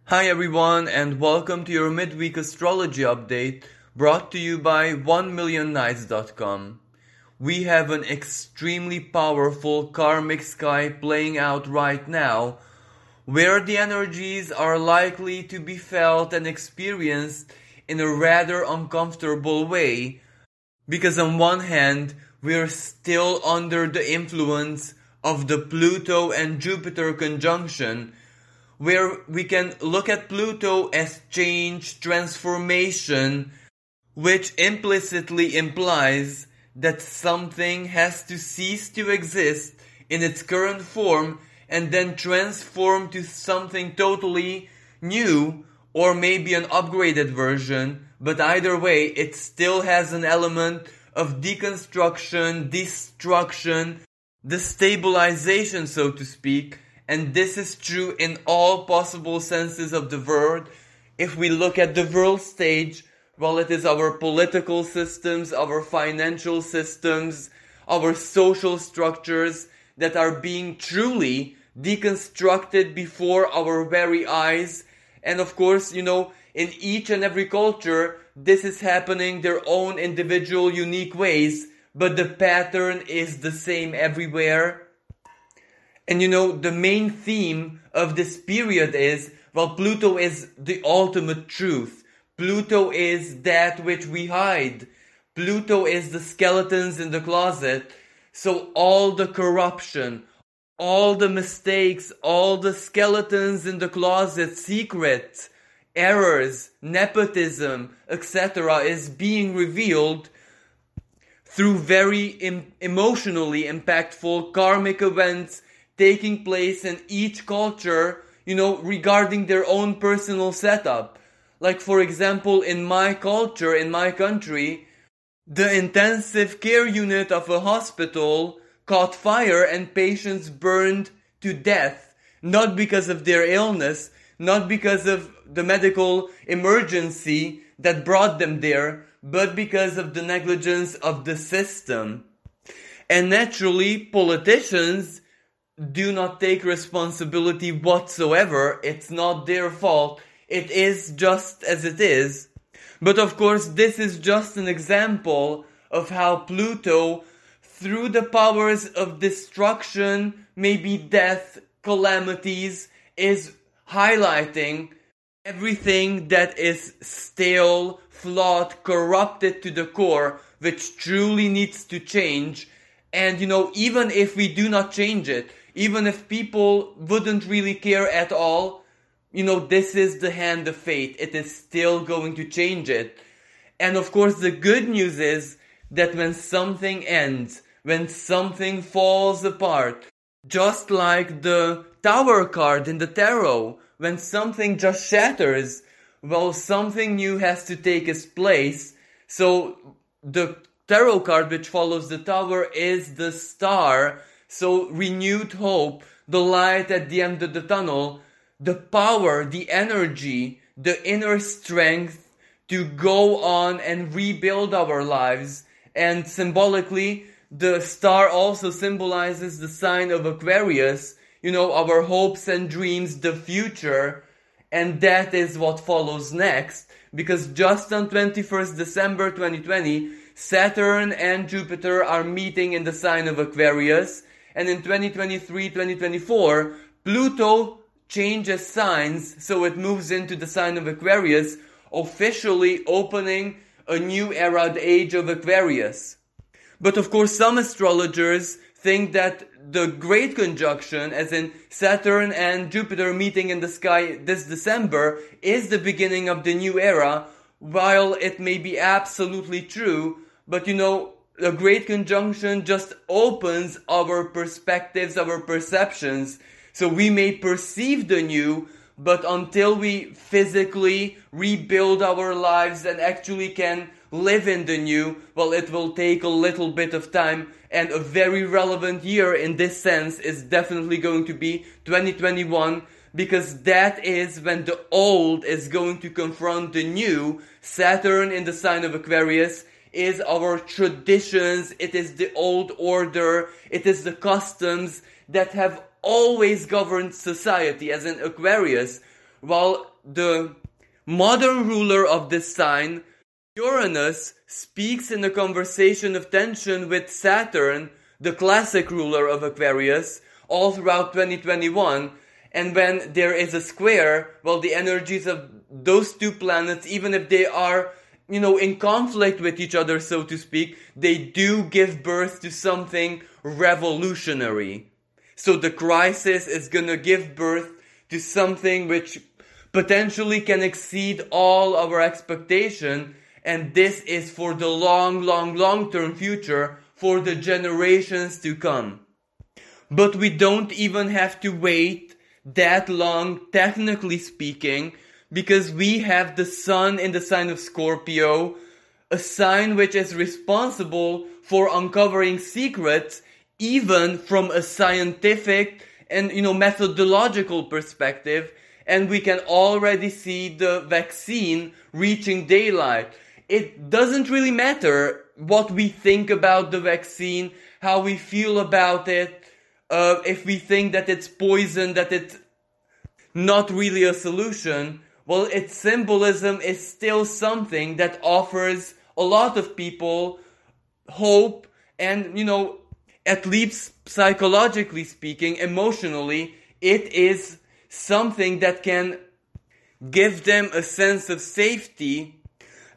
Hi everyone, and welcome to your midweek astrology update brought to you by 1millionnights.com. We have an extremely powerful karmic sky playing out right now, where the energies are likely to be felt and experienced in a rather uncomfortable way, because on one hand, we're still under the influence of the Pluto and Jupiter conjunction, where we can look at Pluto as change, transformation, which implicitly implies that something has to cease to exist in its current form and then transform to something totally new, or maybe an upgraded version, but either way, it still has an element of deconstruction, destruction, destabilization, so to speak. And this is true in all possible senses of the word. If we look at the world stage, well, it is our political systems, our financial systems, our social structures that are being truly deconstructed before our very eyes. And of course, in each and every culture, this is happening their own individual unique ways, but the pattern is the same everywhere. And the main theme of this period is, Pluto is the ultimate truth. Pluto is that which we hide. Pluto is the skeletons in the closet. So all the corruption, all the mistakes, all the skeletons in the closet, secrets, errors, nepotism, etc. is being revealed through very emotionally impactful karmic events taking place in each culture, regarding their own personal setup. Like, for example, in my culture, in my country, the intensive care unit of a hospital caught fire and patients burned to death. Not because of their illness, not because of the medical emergency that brought them there, but because of the negligence of the system. And naturally, politicians do not take responsibility whatsoever. It's not their fault. It is just as it is. But of course, this is just an example of how Pluto, through the powers of destruction, maybe death, calamities, is highlighting everything that is stale, flawed, corrupted to the core, which truly needs to change. And even if we do not change it, even if people wouldn't really care at all, this is the hand of fate. It is still going to change it. And of course, the good news is that when something ends, when something falls apart, just like the Tower card in the tarot, when something just shatters, something new has to take its place. So the tarot card which follows the Tower is the Star. So renewed hope, the light at the end of the tunnel, the power, the energy, the inner strength to go on and rebuild our lives. And symbolically, the star also symbolizes the sign of Aquarius, our hopes and dreams, the future. And that is what follows next, because just on 21st December 2020, Saturn and Jupiter are meeting in the sign of Aquarius. And in 2023-2024, Pluto changes signs, so it moves into the sign of Aquarius, officially opening a new era, the age of Aquarius. But of course, some astrologers think that the Great Conjunction, as in Saturn and Jupiter meeting in the sky this December, is the beginning of the new era. While it may be absolutely true, but a Great Conjunction just opens our perspectives, our perceptions. So we may perceive the new, but until we physically rebuild our lives and actually can live in the new, it will take a little bit of time. And a very relevant year in this sense is definitely going to be 2021, because that is when the old is going to confront the new. Saturn in the sign of Aquarius is our traditions, it is the old order, it is the customs that have always governed society, as in Aquarius. While the modern ruler of this sign, Uranus, speaks in a conversation of tension with Saturn, the classic ruler of Aquarius, all throughout 2021. And when there is a square, well, the energies of those two planets, even if they are, in conflict with each other, so to speak, they do give birth to something revolutionary. So the crisis is gonna give birth to something which potentially can exceed all our expectation, and this is for the long-term future, for the generations to come. But we don't even have to wait that long, technically speaking, because we have the sun in the sign of Scorpio, a sign which is responsible for uncovering secrets, even from a scientific and, methodological perspective, and we can already see the vaccine reaching daylight. It doesn't really matter what we think about the vaccine, how we feel about it, if we think that it's poison, that it's not really a solution. Well, its symbolism is still something that offers a lot of people hope and, at least psychologically speaking, emotionally, it is something that can give them a sense of safety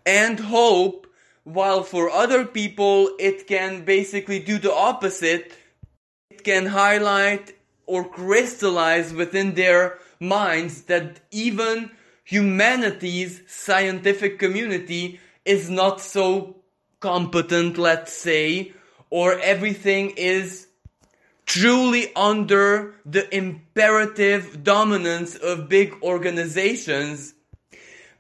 and hope, while for other people it can basically do the opposite. It can highlight or crystallize within their minds that even humanity's scientific community is not so competent, let's say, or everything is truly under the imperative dominance of big organizations.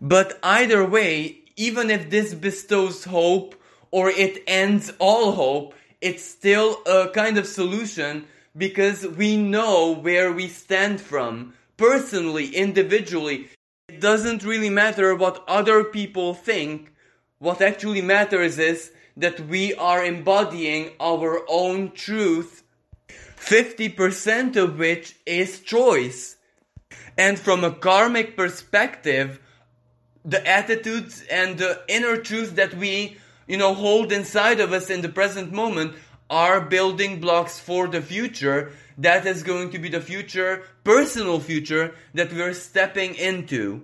But either way, even if this bestows hope or it ends all hope, it's still a kind of solution, because we know where we stand from, personally, individually. It doesn't really matter what other people think. What actually matters is that we are embodying our own truth, 50% of which is choice. And from a karmic perspective, the attitudes and the inner truth that we, hold inside of us in the present moment are building blocks for the future. That is going to be the future, personal future, that we're stepping into.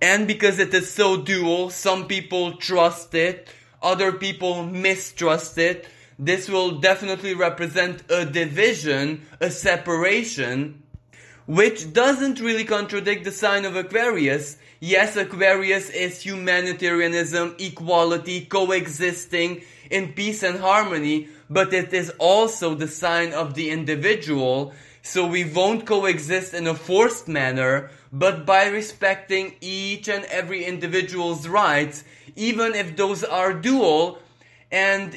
And because it is so dual, some people trust it, other people mistrust it. This will definitely represent a division, a separation, which doesn't really contradict the sign of Aquarius. Yes, Aquarius is humanitarianism, equality, coexisting in peace and harmony, but it is also the sign of the individual. So we won't coexist in a forced manner, but by respecting each and every individual's rights, even if those are dual. And,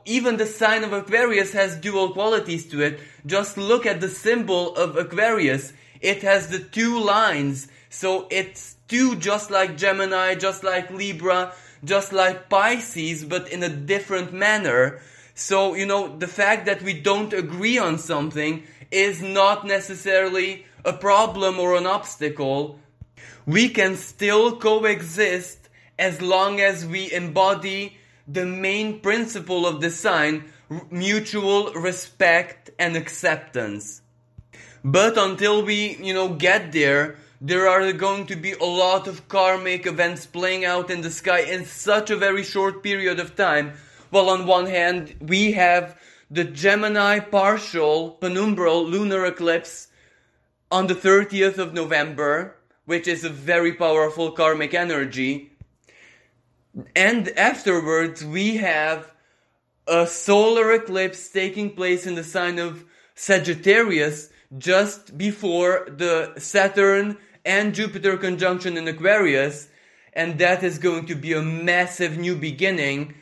even the sign of Aquarius has dual qualities to it. Just look at the symbol of Aquarius. It has the two lines. So it's two, just like Gemini, just like Libra, just like Pisces, but in a different manner. So, the fact that we don't agree on something is not necessarily a problem or an obstacle. We can still coexist as long as we embody the main principle of the sign, mutual respect and acceptance. But until we, get there are going to be a lot of karmic events playing out in the sky in such a very short period of time. Well, on one hand, we have the Gemini partial penumbral lunar eclipse on the 30th of November, which is a very powerful karmic energy. And afterwards, we have a solar eclipse taking place in the sign of Sagittarius just before the Saturn and Jupiter conjunction in Aquarius. And that is going to be a massive new beginning,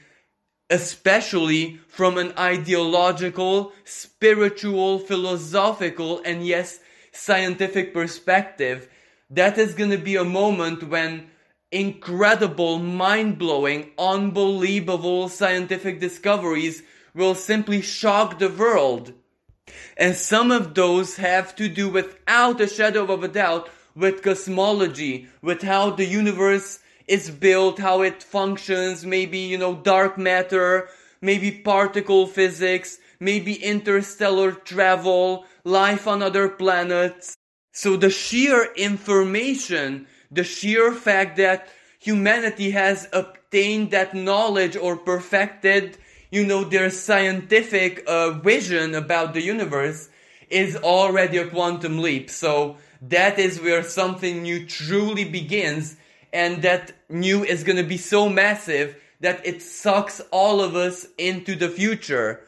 especially from an ideological, spiritual, philosophical, and yes, scientific perspective. That is going to be a moment when incredible, mind-blowing, unbelievable scientific discoveries will simply shock the world. And some of those have to do, without a shadow of a doubt, with cosmology, with how the universe is built, how it functions, maybe, dark matter, maybe particle physics, maybe interstellar travel, life on other planets. So the sheer information, the sheer fact that humanity has obtained that knowledge or perfected, their scientific vision about the universe is already a quantum leap. So that is where something new truly begins, and that new is going to be so massive that it sucks all of us into the future.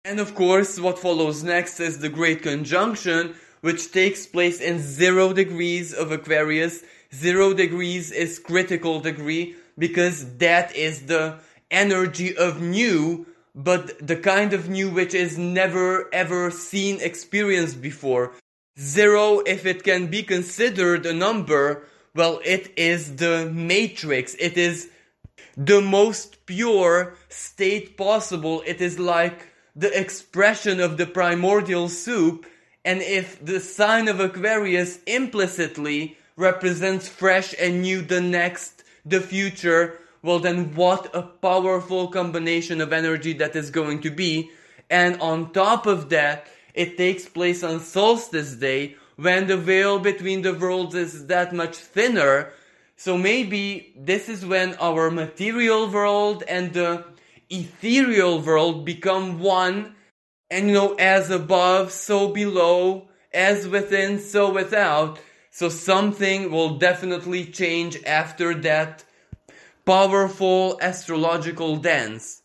And of course, what follows next is the Great Conjunction, which takes place in 0 degrees of Aquarius. 0 degrees is critical degree because that is the energy of new, but the kind of new which is never ever seen, experienced before. 0, if it can be considered a number, well, it is the matrix. It is the most pure state possible. It is like the expression of the primordial soup. And if the sign of Aquarius implicitly represents fresh and new, the next, the future, well then what a powerful combination of energy that is going to be. And on top of that, it takes place on Solstice Day, when the veil between the worlds is that much thinner. So maybe this is when our material world and the ethereal world become one. And as above, so below, as within, so without. So something will definitely change after that powerful astrological dance.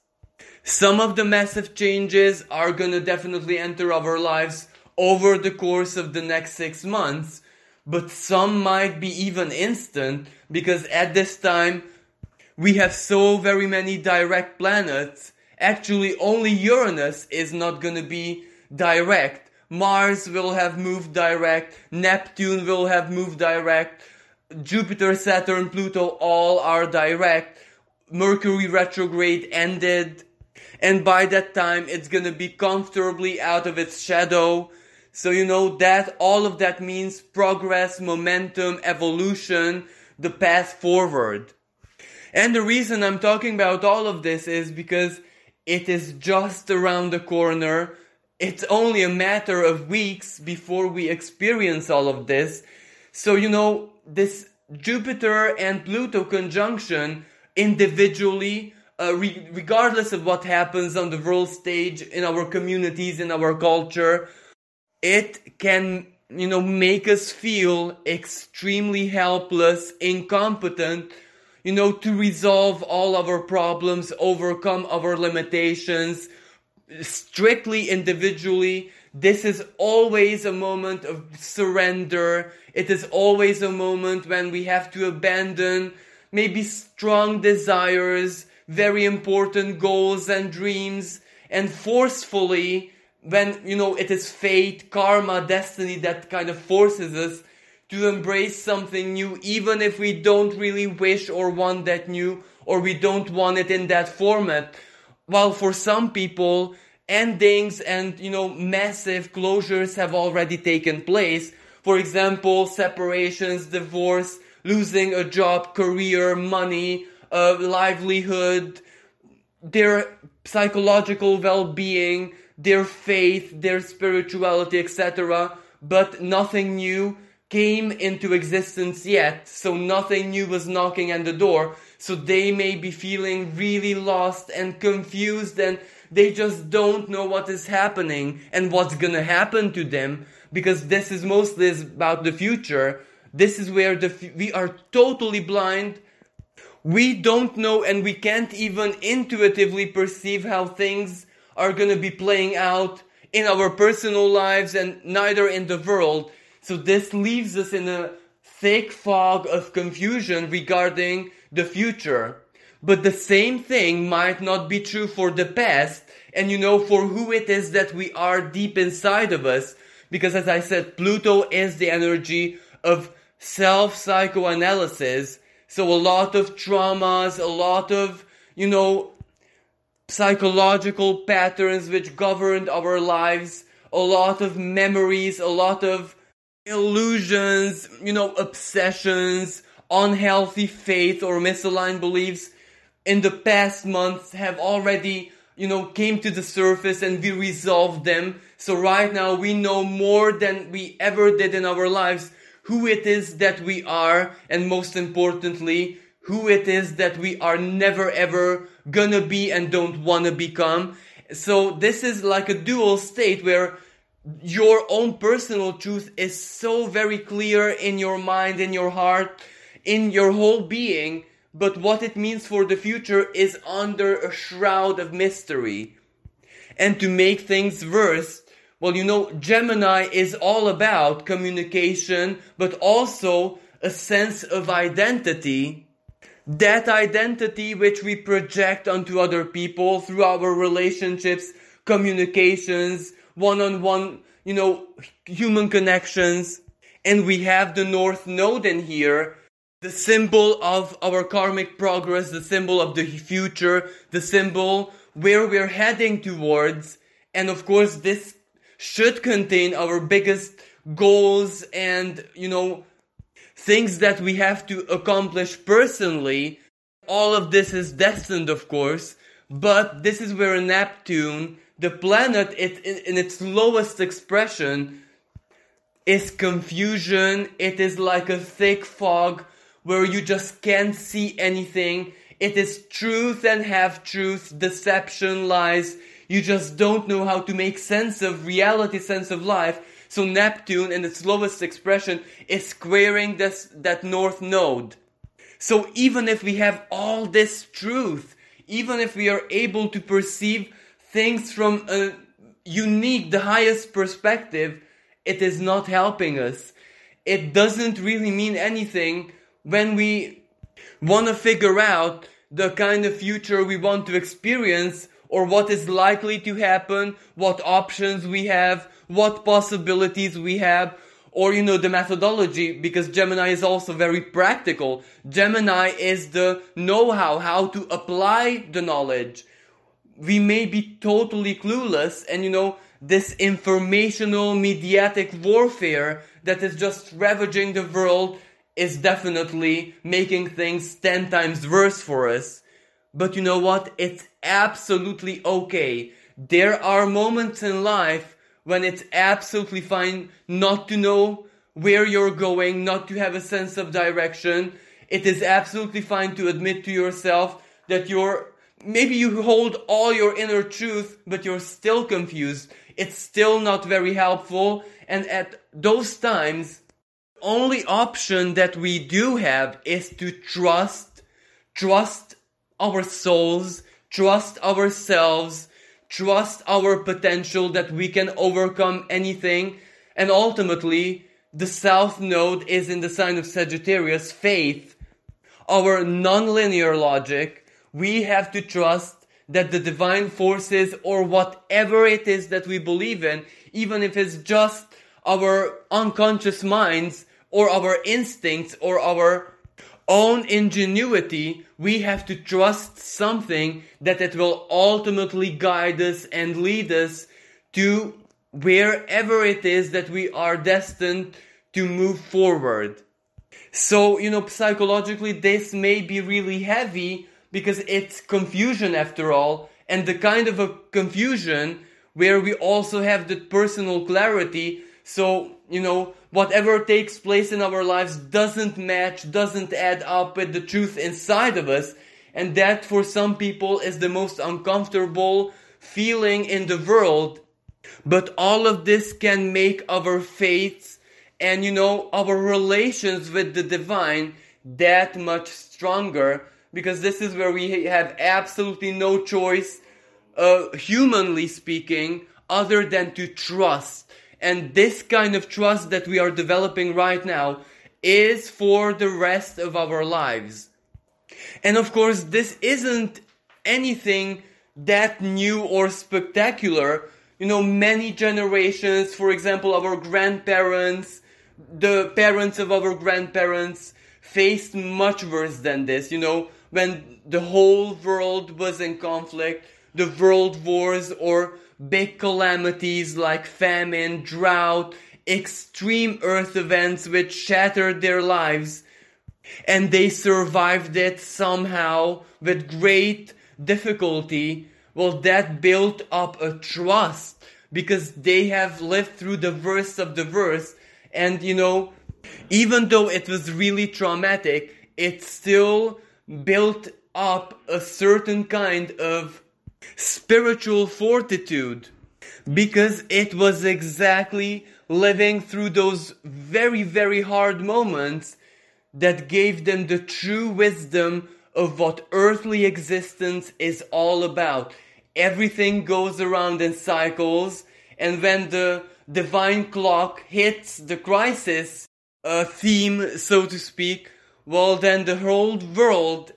Some of the massive changes are gonna definitely enter our lives over the course of the next 6 months, but some might be even instant, because at this time we have so very many direct planets. Actually, only Uranus is not gonna be direct. Mars will have moved direct, Neptune will have moved direct, Jupiter, Saturn, Pluto all are direct, Mercury retrograde ended, and by that time it's gonna be comfortably out of its shadow. So that all of that means progress, momentum, evolution, the path forward. And the reason I'm talking about all of this is because it is just around the corner. It's only a matter of weeks before we experience all of this. So this Jupiter and Pluto conjunction individually, regardless of what happens on the world stage, in our communities, in our culture, it can, make us feel extremely helpless, incompetent, to resolve all our problems, overcome our limitations, strictly individually. This is always a moment of surrender. It is always a moment when we have to abandon maybe strong desires, very important goals and dreams, and forcefully, when, it is fate, karma, destiny that kind of forces us to embrace something new, even if we don't really wish or want that new, or we don't want it in that format. While for some people, endings and, massive closures have already taken place. For example, separations, divorce, losing a job, career, money, livelihood, their psychological well-being, their faith, their spirituality, etc. But nothing new came into existence yet. So nothing new was knocking at the door. So they may be feeling really lost and confused, and they just don't know what is happening and what's gonna happen to them, because this is mostly about the future. This is where we are totally blind. We don't know, and we can't even intuitively perceive how things are gonna be playing out in our personal lives and neither in the world. So this leaves us in a thick fog of confusion regarding the future. But the same thing might not be true for the past, and for who it is that we are deep inside of us. Because as I said, Pluto is the energy of self-psychoanalysis. So a lot of traumas, a lot of, psychological patterns which governed our lives, a lot of memories, a lot of illusions, obsessions, unhealthy faith or misaligned beliefs in the past months have already, came to the surface and we resolved them. So right now we know more than we ever did in our lives who it is that we are, and most importantly, who it is that we are never ever gonna be and don't wanna become. So this is like a dual state where your own personal truth is so very clear in your mind, in your heart, in your whole being, but what it means for the future is under a shroud of mystery. And to make things worse, well, Gemini is all about communication, but also a sense of identity. That identity which we project onto other people through our relationships, communications, one-on-one, human connections. And we have the North Node in here, the symbol of our karmic progress, the symbol of the future, the symbol where we're heading towards. And of course, this should contain our biggest goals and, things that we have to accomplish personally. All of this is destined, of course, but this is where Neptune, the planet, in its lowest expression, is confusion. It is like a thick fog where you just can't see anything. It is truth and half-truth, deception, lies. You just don't know how to make sense of reality, sense of life. So Neptune, in its lowest expression, is squaring that North Node. So even if we have all this truth, even if we are able to perceive things from a unique, the highest perspective, it is not helping us. It doesn't really mean anything when we want to figure out the kind of future we want to experience, or what is likely to happen, what options we have, what possibilities we have, or the methodology, because Gemini is also very practical. Gemini is the know-how, how to apply the knowledge. We may be totally clueless, and this informational mediatic warfare that is just ravaging the world is definitely making things 10 times worse for us. But you know what? It's absolutely okay. There are moments in life when it's absolutely fine not to know where you're going, not to have a sense of direction. It is absolutely fine to admit to yourself that maybe you hold all your inner truth, but you're still confused. It's still not very helpful. And at those times, the only option that we do have is to trust our souls, trust ourselves, trust our potential that we can overcome anything. And ultimately, the South Node is in the sign of Sagittarius, faith, our non-linear logic. We have to trust that the divine forces, or whatever it is that we believe in, even if it's just our unconscious minds or our instincts or our own ingenuity, we have to trust something that it will ultimately guide us and lead us to wherever it is that we are destined to move forward. So, psychologically, this may be really heavy because it's confusion after all, and the kind of a confusion where we also have the personal clarity. So, whatever takes place in our lives doesn't match, doesn't add up with the truth inside of us. And that, for some people, is the most uncomfortable feeling in the world. But all of this can make our faiths and, our relations with the divine that much stronger. Because this is where we have absolutely no choice, humanly speaking, other than to trust. And this kind of trust that we are developing right now is for the rest of our lives. And of course, this isn't anything that new or spectacular. Many generations, for example, our grandparents, the parents of our grandparents, faced much worse than this. When the whole world was in conflict, the world wars or big calamities like famine, drought, extreme earth events which shattered their lives, and they survived it somehow with great difficulty. Well, that built up a trust because they have lived through the worst of the worst. And even though it was really traumatic, it still built up a certain kind of spiritual fortitude, because it was exactly living through those very, very hard moments that gave them the true wisdom of what earthly existence is all about. Everything goes around in cycles, and when the divine clock hits the crisis theme, so to speak, well, then the whole world,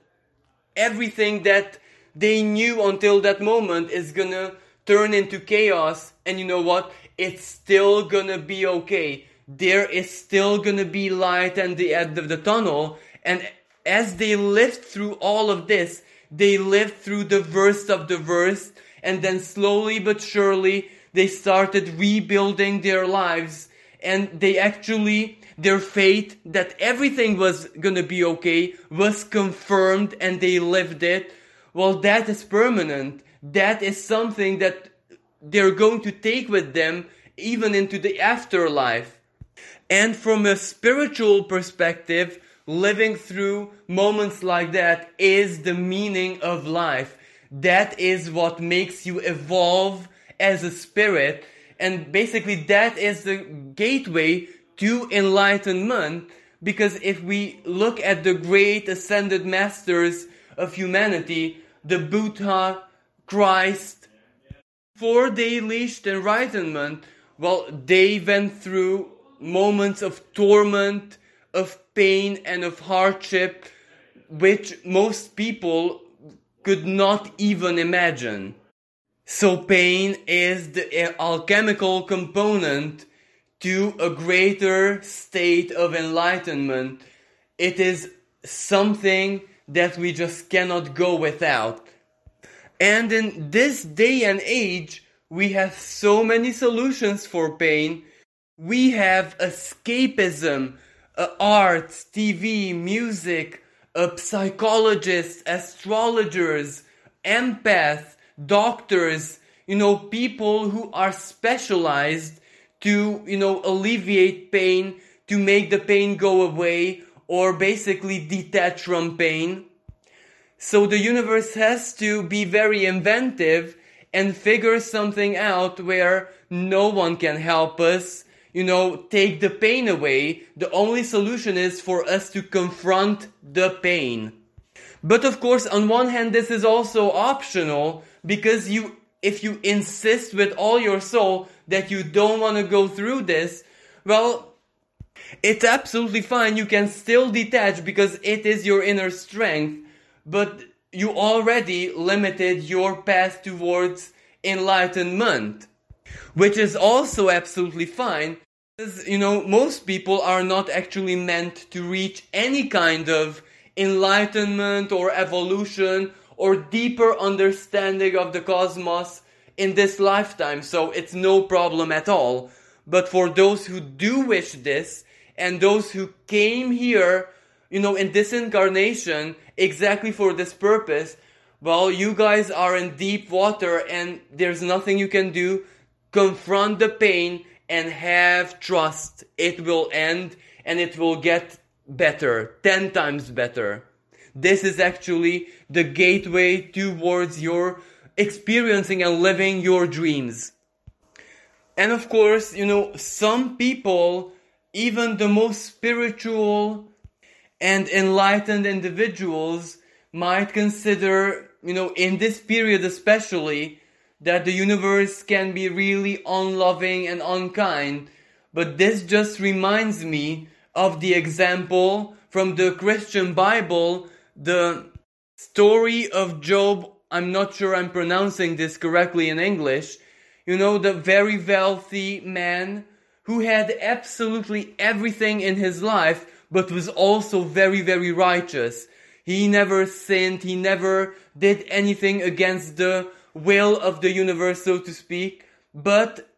everything that they knew until that moment is gonna turn into chaos. And you know what? It's still gonna be okay. There is still gonna be light at the end of the tunnel. And as they lived through all of this, they lived through the worst of the worst. And then slowly but surely, they started rebuilding their lives. And their faith that everything was gonna be okay was confirmed, and they lived it. Well, that is permanent. That is something that they're going to take with them even into the afterlife. And from a spiritual perspective, living through moments like that is the meaning of life. That is what makes you evolve as a spirit. And basically that is the gateway to enlightenment. Because if we look at the great ascended masters of humanity, the Buddha, Christ, before they reached enlightenment, well, they went through moments of torment, of pain, and of hardship, which most people could not even imagine. So pain is the alchemical component to a greater state of enlightenment. It is something that we just cannot go without. And in this day and age, we have so many solutions for pain. We have escapism, arts, TV, music, psychologists, astrologers, empaths, doctors, people who are specialized to, alleviate pain, to make the pain go away, or basically detach from pain. So the universe has to be very inventive and figure something out where no one can help us, take the pain away. The only solution is for us to confront the pain. But of course, on one hand, this is also optional, because if you insist with all your soul that you don't want to go through this, well, it's absolutely fine. You can still detach because it is your inner strength, but you already limited your path towards enlightenment, which is also absolutely fine. Because, most people are not actually meant to reach any kind of enlightenment or evolution or deeper understanding of the cosmos in this lifetime, so it's no problem at all. But for those who do wish this, and those who came here, in this incarnation exactly for this purpose, well, you guys are in deep water and there's nothing you can do. Confront the pain and have trust. It will end and it will get better, 10 times better. This is actually the gateway towards your experiencing and living your dreams. And of course, some people, even the most spiritual and enlightened individuals, might consider, in this period especially, that the universe can be really unloving and unkind. But this just reminds me of the example from the Christian Bible, the story of Job. I'm not sure I'm pronouncing this correctly in English. The very wealthy man who had absolutely everything in his life, but was also very, very righteous. He never sinned. He never did anything against the will of the universe, so to speak. But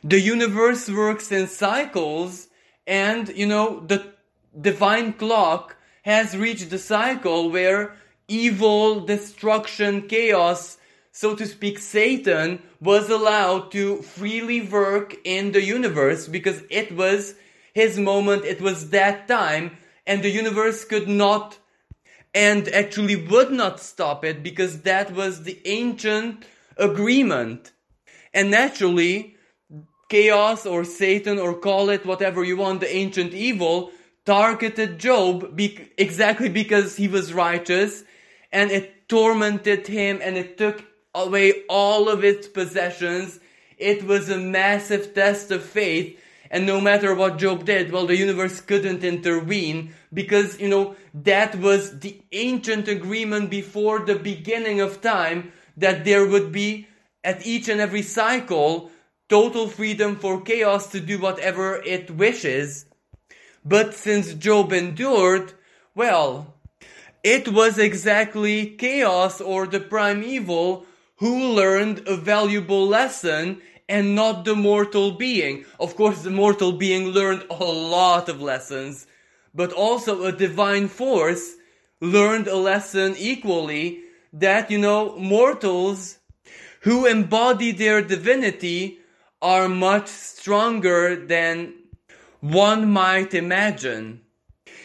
The universe works in cycles, and the divine clock has reached the cycle where evil, destruction, chaos, so to speak, Satan was allowed to freely work in the universe because it was his moment, it was that time, and the universe could not and actually would not stop it because that was the ancient agreement. And naturally, chaos or Satan, or call it whatever you want, the ancient evil, targeted Job exactly because he was righteous, and it tormented him and it took away all of its possessions. It was a massive test of faith, and no matter what Job did, well, the universe couldn't intervene because, that was the ancient agreement before the beginning of time, that there would be, at each and every cycle, total freedom for chaos to do whatever it wishes. But since Job endured, well, it was exactly chaos or the primeval who learned a valuable lesson and not the mortal being. Of course, the mortal being learned a lot of lessons, but also a divine force learned a lesson equally that, mortals who embody their divinity are much stronger than one might imagine.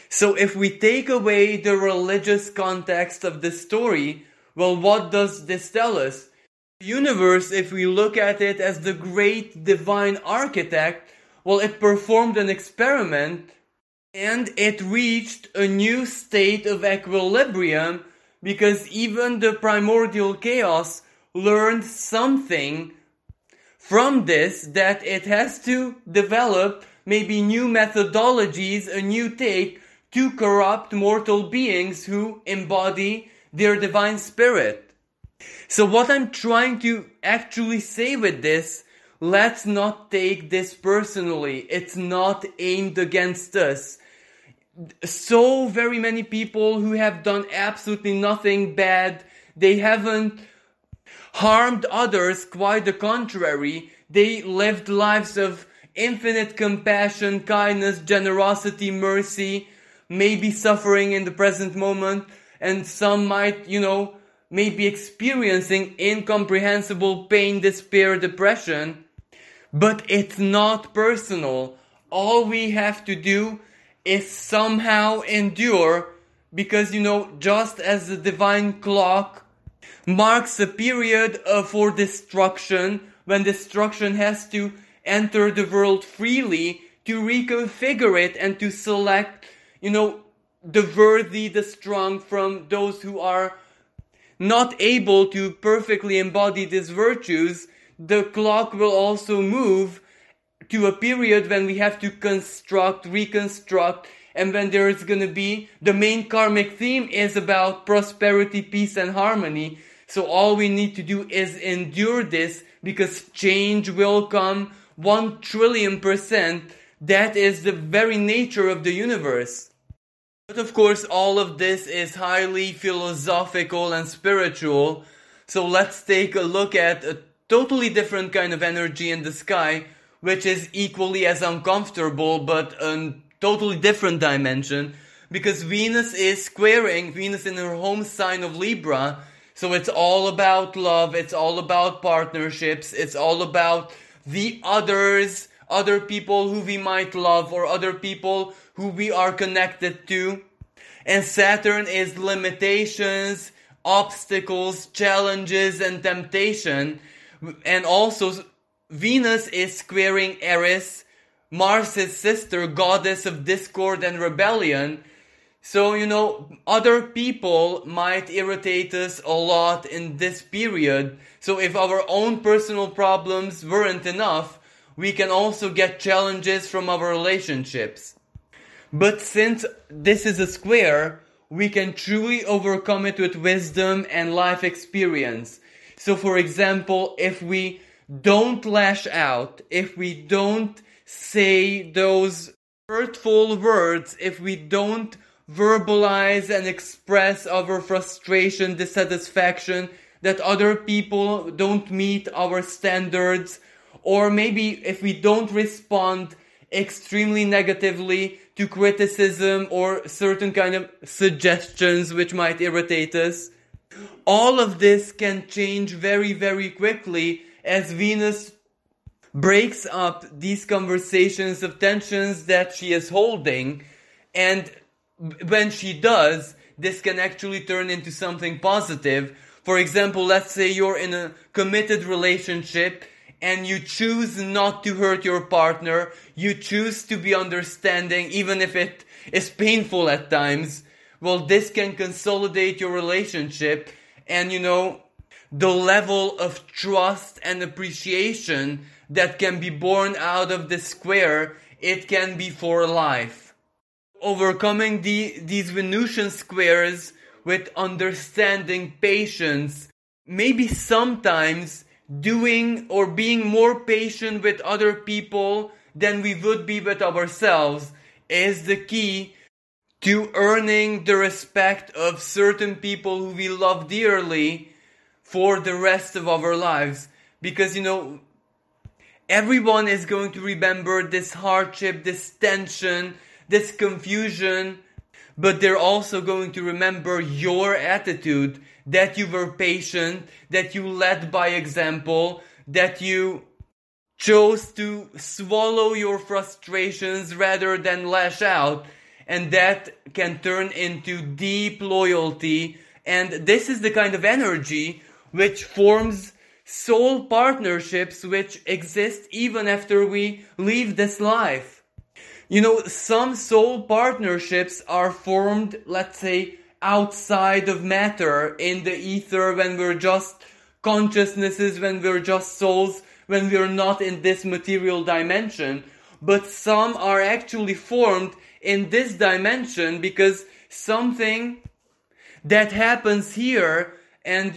So if we take away the religious context of the story, well, what does this tell us? The universe, if we look at it as the great divine architect, well, it performed an experiment and it reached a new state of equilibrium because even the primordial chaos learned something from this, that it has to develop maybe new methodologies, a new take to corrupt mortal beings who embody their divine spirit. So what I'm trying to actually say with this, let's not take this personally. It's not aimed against us. So very many people who have done absolutely nothing bad, they haven't harmed others, quite the contrary. They lived lives of infinite compassion, kindness, generosity, mercy, maybe suffering in the present moment, and some might, maybe experiencing incomprehensible pain, despair, depression. But it's not personal. All we have to do is somehow endure, because, just as the divine clock marks a period for destruction, when destruction has to enter the world freely to reconfigure it and to select, the worthy, the strong from those who are not able to perfectly embody these virtues, the clock will also move to a period when we have to construct, reconstruct, and when there is going to be, the main karmic theme is about prosperity, peace, and harmony. So all we need to do is endure this, because change will come 1,000,000,000%. That is the very nature of the universe. But of course, all of this is highly philosophical and spiritual. So let's take a look at a totally different kind of energy in the sky, which is equally as uncomfortable, but a totally different dimension. Because Venus is squaring, Venus in her home sign of Libra. So it's all about love, it's all about partnerships, it's all about the others, other people who we might love, or other people who we are connected to. And Saturn is limitations, obstacles, challenges, and temptation. And also Venus is squaring Eris, Mars' sister, goddess of discord and rebellion. So, other people might irritate us a lot in this period. So if our own personal problems weren't enough, we can also get challenges from our relationships. But since this is a square, we can truly overcome it with wisdom and life experience. So for example, if we don't lash out, if we don't say those hurtful words, if we don't verbalize and express our frustration, dissatisfaction that other people don't meet our standards, or maybe if we don't respond extremely negatively to criticism or certain kind of suggestions which might irritate us, all of this can change very, very quickly as Venus breaks up these conversations of tensions that she is holding. And when she does, this can actually turn into something positive. For example, let's say you're in a committed relationship and you choose not to hurt your partner. You choose to be understanding, even if it is painful at times. Well, this can consolidate your relationship, and the level of trust and appreciation that can be born out of the square, it can be for life. Overcoming these Venusian squares with understanding, patience, maybe sometimes doing or being more patient with other people than we would be with ourselves is the key to earning the respect of certain people who we love dearly for the rest of our lives. Because, everyone is going to remember this hardship, this tension, this confusion, but they're also going to remember your attitude, that you were patient, that you led by example, that you chose to swallow your frustrations rather than lash out, and that can turn into deep loyalty. And this is the kind of energy which forms soul partnerships which exist even after we leave this life. Some soul partnerships are formed, let's say, outside of matter, in the ether, when we're just consciousnesses, when we're just souls, when we're not in this material dimension. But some are actually formed in this dimension because something that happens here, and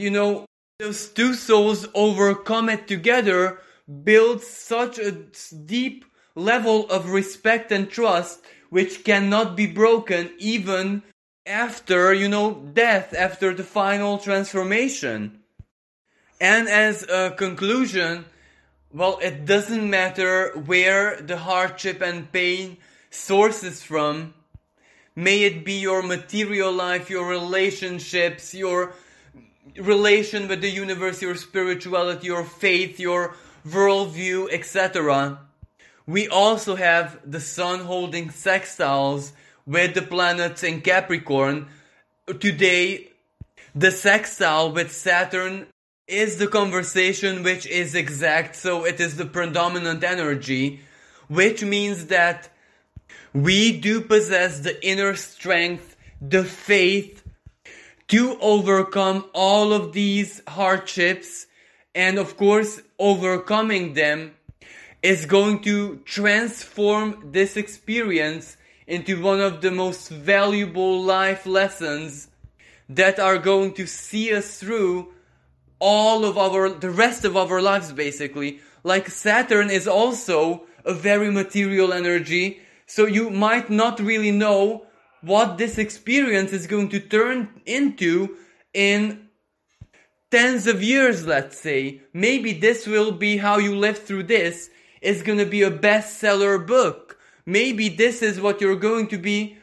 those two souls overcome it together, builds such a deep level of respect and trust which cannot be broken even after, death, after the final transformation. And as a conclusion, well, it doesn't matter where the hardship and pain sources from. May it be your material life, your relationships, your relation with the universe, your spirituality, your faith, your worldview, etc. We also have the sun holding sextiles with the planets in Capricorn. Today, the sextile with Saturn is the conversation which is exact, so it is the predominant energy, which means that we do possess the inner strength, the faith to overcome all of these hardships, and of course, overcoming them is going to transform this experience into one of the most valuable life lessons that are going to see us through the rest of our lives, basically. Like Saturn is also a very material energy, so you might not really know what this experience is going to turn into in tens of years, let's say. Maybe this will be how you live through this. It's going to be a bestseller book. Maybe this is what you're going to be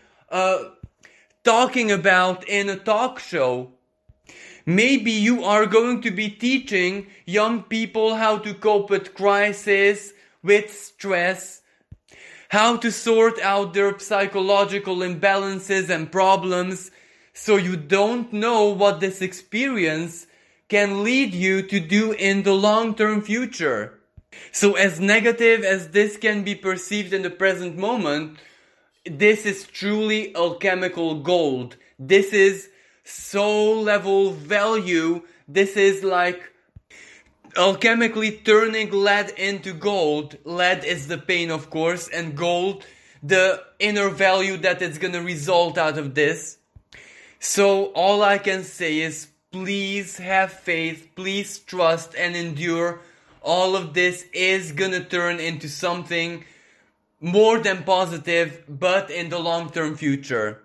talking about in a talk show. Maybe you are going to be teaching young people how to cope with crisis, with stress, how to sort out their psychological imbalances and problems, so you don't know what this experience can lead you to do in the long-term future. So as negative as this can be perceived in the present moment, this is truly alchemical gold. This is soul level value. This is like alchemically turning lead into gold. Lead is the pain, of course, and gold, the inner value that is going to result out of this. So all I can say is, please have faith, please trust and endure. All of this is going to turn into something more than positive, but in the long-term future.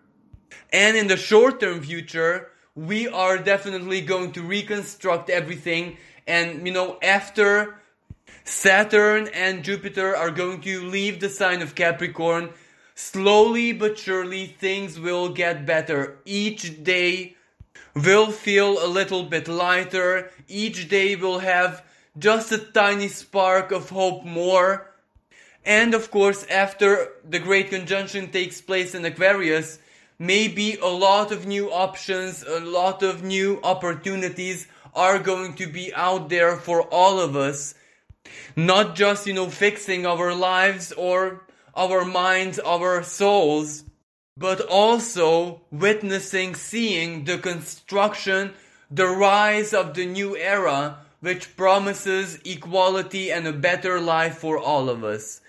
And in the short-term future, we are definitely going to reconstruct everything. And, after Saturn and Jupiter are going to leave the sign of Capricorn. Slowly but surely things will get better. Each day will feel a little bit lighter. Each day will have just a tiny spark of hope more. And of course, after the Great Conjunction takes place in Aquarius, maybe a lot of new options, a lot of new opportunities are going to be out there for all of us. Not just, fixing our lives or our minds, our souls, but also witnessing, seeing the construction, the rise of the new era, which promises equality and a better life for all of us.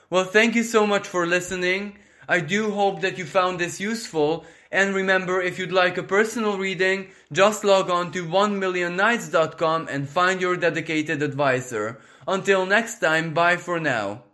Well, thank you so much for listening. I do hope that you found this useful. And remember, if you'd like a personal reading, just log on to 1millionnights.com and find your dedicated advisor. Until next time, bye for now.